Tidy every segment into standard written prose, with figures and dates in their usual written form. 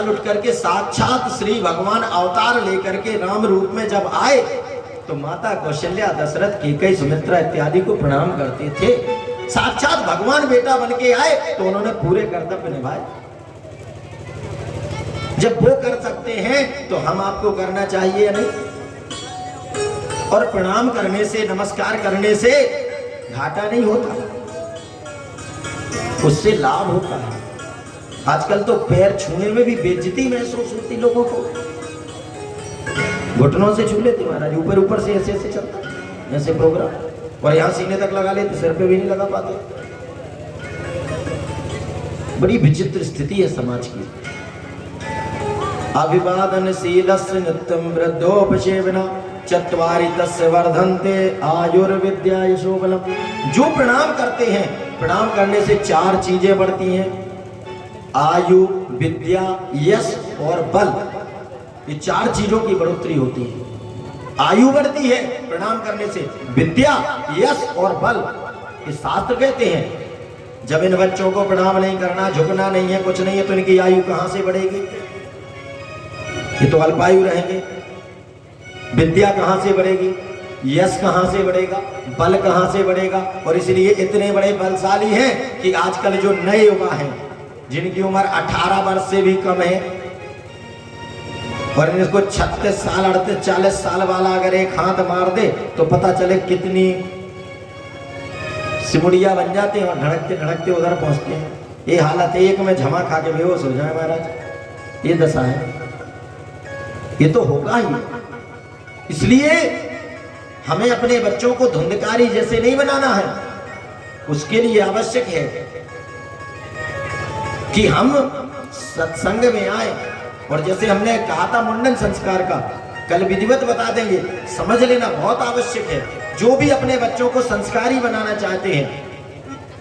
चल उठ करके साक्षात श्री भगवान अवतार लेकर के राम रूप में जब आए तो माता कौशल्या, दशरथ, कैकेयी, सुमित्रा इत्यादि को प्रणाम करते थे। साक्षात भगवान बेटा बन के आए तो उन्होंने पूरे कर्तव्य निभाए। जब वो कर सकते हैं तो हम आपको करना चाहिए या नहीं? और प्रणाम करने से, नमस्कार करने से घाटा नहीं होता, उससे लाभ होता है। आजकल तो पैर छूने में भी बेइज्जती महसूस होती लोगों को। घुटनों से छू लेते महाराज, ऊपर ऊपर से ऐसे ऐसे चलता ऐसे प्रोग्राम, और यहाँ सीने तक लगा लेते, सिर पे भी नहीं लगा पाते। बड़ी विचित्र स्थिति है समाज की। अभिवादनशीलस्य नित्यं वृद्धोपसेवना चत्वारि तस्य वर्धन्ते आयुर्विद्या यशोबलम्। जो प्रणाम करते हैं, प्रणाम करने से 4 चीजें बढ़ती हैं, आयु, विद्या, यश और बल। ये 4 चीजों की बढ़ोतरी होती है। आयु बढ़ती है प्रणाम करने से, विद्या, यश और बल। ये शास्त्र कहते हैं जब इन बच्चों को प्रणाम नहीं करना, झुकना नहीं है, कुछ नहीं है, तो इनकी आयु कहां से बढ़ेगी? ये तो अल्पायु रहेंगे। विद्या कहां से बढ़ेगी? यश कहां से बढ़ेगा? बल कहां से बढ़ेगा? और इसलिए इतने बड़े बलशाली हैं कि आजकल जो नए युवा हैं जिनकी उम्र 18 वर्ष से भी कम है, और इनको 36 साल, 38, 40 साल वाला अगर एक हाथ मार दे तो पता चले कितनी सिमुड़िया बन जाते हैं और धड़कते धड़कते उधर पहुंचते हैं। ये हालत है, एक में झमा खा के बेहोश हो जाए महाराज, ये दशा है। ये तो होगा ही। इसलिए हमें अपने बच्चों को धुंधकारी जैसे नहीं बनाना है। उसके लिए आवश्यक है कि हम सत्संग में आए। और जैसे हमने कहा था मुंडन संस्कार का, कल विधिवत बता देंगे, समझ लेना बहुत आवश्यक है। जो भी अपने बच्चों को संस्कारी बनाना चाहते हैं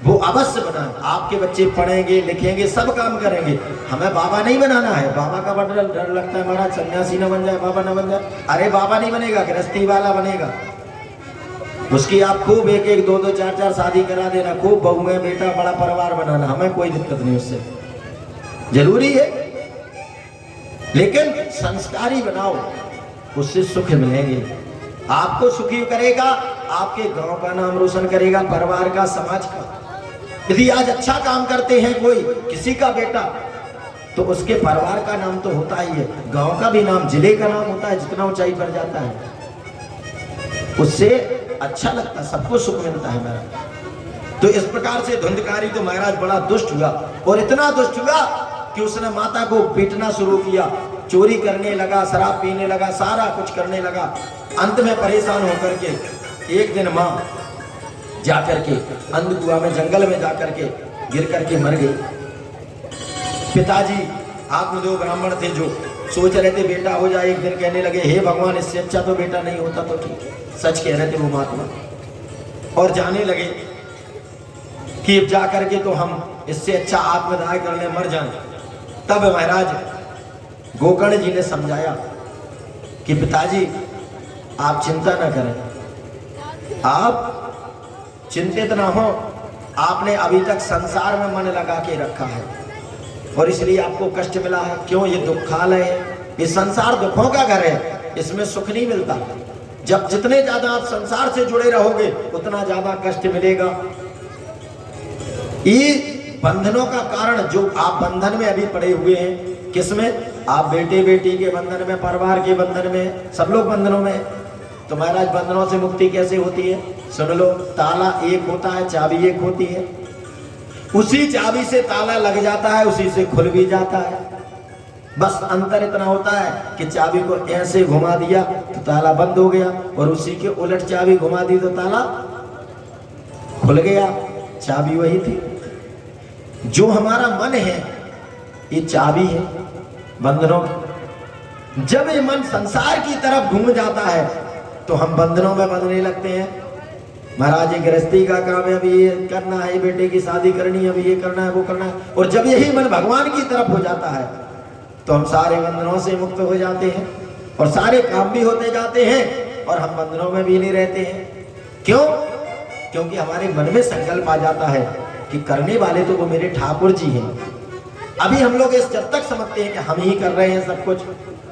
वो अवश्य बनाएं। आपके बच्चे पढ़ेंगे, लिखेंगे, सब काम करेंगे। हमें बाबा नहीं बनाना है। बाबा का बड़ा डर लगता है महाराज, सन्यासी न बन जाए, बाबा न बन जाए। अरे बाबा नहीं बनेगा, गृहस्थी वाला बनेगा। उसकी आप खूब 1-1, 2-2, 4-4 शादी करा देना, खूब बहुएं, बेटा, बड़ा परिवार बनाना, हमें कोई दिक्कत नहीं उससे, जरूरी है। लेकिन संस्कारी बनाओ, उससे सुख मिलेंगे। आपको सुखी करेगा, आपके गांव का नाम रोशन करेगा, परिवार का, समाज का। यदि आज अच्छा काम करते हैं कोई, किसी का बेटा, तो उसके परिवार का नाम तो होता ही है, गांव का भी नाम, जिले का नाम होता है, जितना ऊंचाई पर जाता है उससे अच्छा लगता है, सबको सुख मिलता है महाराज। तो इस प्रकार से धुंधकारी तो महाराज बड़ा दुष्ट हुआ, और इतना दुष्ट हुआ कि उसने माता को पीटना शुरू किया, चोरी करने लगा, शराब पीने लगा, सारा कुछ करने लगा। अंत में परेशान होकर के एक दिन मां जाकर के अंधकुआ में, जंगल में जाकर के गिर करके मर गई। पिताजी आत्मदेव ब्राह्मण थे जो सोच रहे थे बेटा हो जाए, एक दिन कहने लगे हे भगवान, इससे अच्छा तो बेटा नहीं होता तो ठीक है। सच कह रहे थे वो महात्मा। और जाने लगे कि अब जा करके तो हम इससे अच्छा आत्मदाह करने मर जाएं। तब महाराज गोकर्ण जी ने समझाया कि पिताजी आप चिंता न करें, आप चिंतित ना हो, आपने अभी तक संसार में मन लगा के रखा है और इसलिए आपको कष्ट मिला है। क्यों? ये दुखालय है, ये संसार दुखों का घर है, इसमें सुख नहीं मिलता। जब जितने ज्यादा आप संसार से जुड़े रहोगे उतना ज्यादा कष्ट मिलेगा। ये बंधनों का कारण जो आप बंधन में अभी पड़े हुए हैं, किसमें? आप बेटे बेटी के बंधन में, परिवार के बंधन में, सब लोग बंधनों में। तो महाराज बंधनों से मुक्ति कैसे होती है? सुन लो, ताला एक होता है, चाबी एक होती है। उसी चाबी से ताला लग जाता है, उसी से खुल भी जाता है। बस अंतर इतना होता है कि चाबी को ऐसे घुमा दिया तो ताला बंद हो गया, और उसी के उलट चाबी घुमा दी तो ताला खुल गया। चाबी वही थी। जो हमारा मन है ये चाबी है बंधनों की। जब ये मन संसार की तरफ घूम जाता है तो हम बंधनों में बंधने लगते हैं। महाराज ये गृहस्थी का काम है, अभी ये करना है, बेटे की शादी करनी है, अभी ये करना है, वो करना है। और जब यही मन भगवान की तरफ हो जाता है तो हम सारे बंधनों से मुक्त हो जाते हैं और सारे काम भी होते जाते हैं और हम बंधनों में भी नहीं रहते हैं। क्यों? क्योंकि हमारे मन में संकल्प आ जाता है कि करने वाले तो वो मेरे ठाकुर जी हैं, अभी हम लोग इस जब तक समझते हैं कि हम ही कर रहे हैं सब कुछ,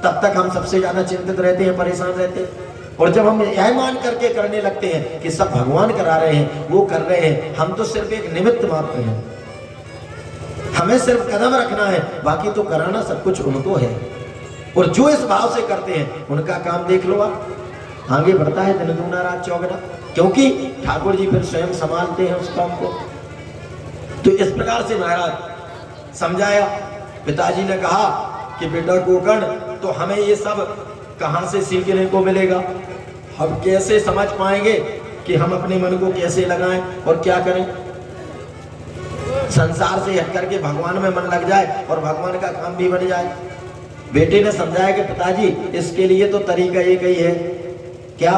तब तक हम सबसे ज्यादा चिंतित रहते हैं, परेशान रहते हैं। और जब हम यह मान करके करने लगते हैं कि सब भगवान करा रहे हैं, वो कर रहे हैं, हम तो सिर्फ एक निमित्त मात्र हैं, हमें सिर्फ कदम रखना है, बाकी तो कराना सब कुछ उनको है। और जो इस भाव से करते हैं उनका काम देख लो आप, आगे बढ़ता है दिन दूना रात चौगुना, क्योंकि ठाकुर जी फिर स्वयं संभालते हैं उस काम को। तो इस प्रकार से महाराज समझाया। पिताजी ने कहा कि बेटा गोकर्ण, तो हमें ये सब कहां से सीखने को मिलेगा, हम कैसे समझ पाएंगे कि हम अपने मन को कैसे लगाएं और क्या करें। संसार से हट करके भगवान में मन लग जाए और भगवान का काम भी बन जाए। बेटे ने समझाया कि पिताजी इसके लिए तो तरीका एक ही है, क्या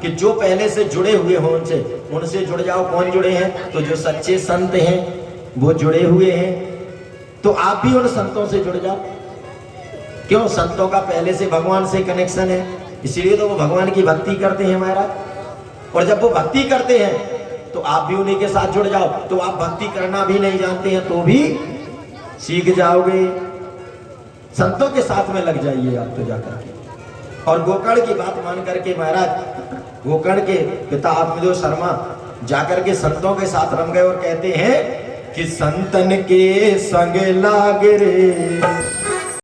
कि जो पहले से जुड़े हुए हो उनसे जुड़ जाओ। कौन जुड़े हैं? तो जो सच्चे संत हैं वो जुड़े हुए हैं, तो आप भी उन संतों से जुड़ जाओ। क्यों? संतों का पहले से भगवान से कनेक्शन है, इसीलिए तो वो भगवान की भक्ति करते हैं महाराज। और जब वो भक्ति करते हैं तो आप भी उन्हीं के साथ जुड़ जाओ। तो आप भक्ति करना भी नहीं जानते हैं तो भी सीख जाओगे, संतों के साथ में लग जाइए आप तो जाकर के। और गोकर्ण की बात मान करके महाराज गोकर्ण के पिता आत्मदेव शर्मा जाकर के संतों के साथ रम गए और कहते हैं कि संतन के संग लाग रे